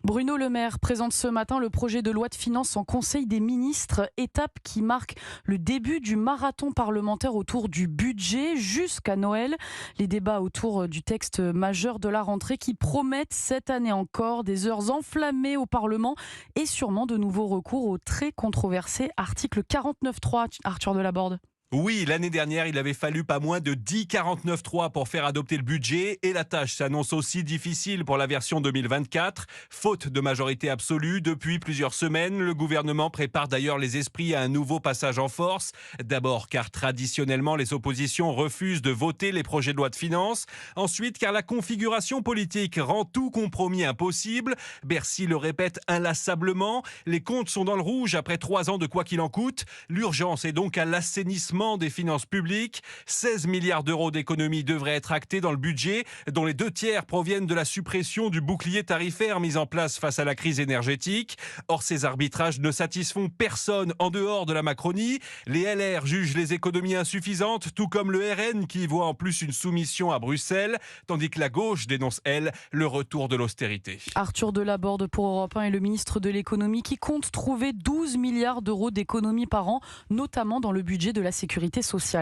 Bruno Le Maire présente ce matin le projet de loi de finances en Conseil des ministres, étape qui marque le début du marathon parlementaire autour du budget jusqu'à Noël. Les débats autour du texte majeur de la rentrée qui promettent cette année encore des heures enflammées au Parlement et sûrement de nouveaux recours au très controversé article 49.3, Arthur Delaborde. Oui, l'année dernière, il avait fallu pas moins de 10 49.3 pour faire adopter le budget et la tâche s'annonce aussi difficile pour la version 2024. Faute de majorité absolue, depuis plusieurs semaines, le gouvernement prépare d'ailleurs les esprits à un nouveau passage en force. D'abord car traditionnellement, les oppositions refusent de voter les projets de loi de finances. Ensuite car la configuration politique rend tout compromis impossible. Bercy le répète inlassablement. Les comptes sont dans le rouge après 3 ans de quoi qu'il en coûte. L'urgence est donc à l'assainissement des finances publiques. 16 milliards d'euros d'économies devraient être actés dans le budget, dont les 2/3 proviennent de la suppression du bouclier tarifaire mis en place face à la crise énergétique. Or, ces arbitrages ne satisfont personne en dehors de la Macronie. Les LR jugent les économies insuffisantes, tout comme le RN qui voit en plus une soumission à Bruxelles, tandis que la gauche dénonce, elle, le retour de l'austérité. Arthur Delaborde pour Europe 1 est le ministre de l'économie qui compte trouver 12 milliards d'euros d'économies par an, notamment dans le budget de la sécurité sociale.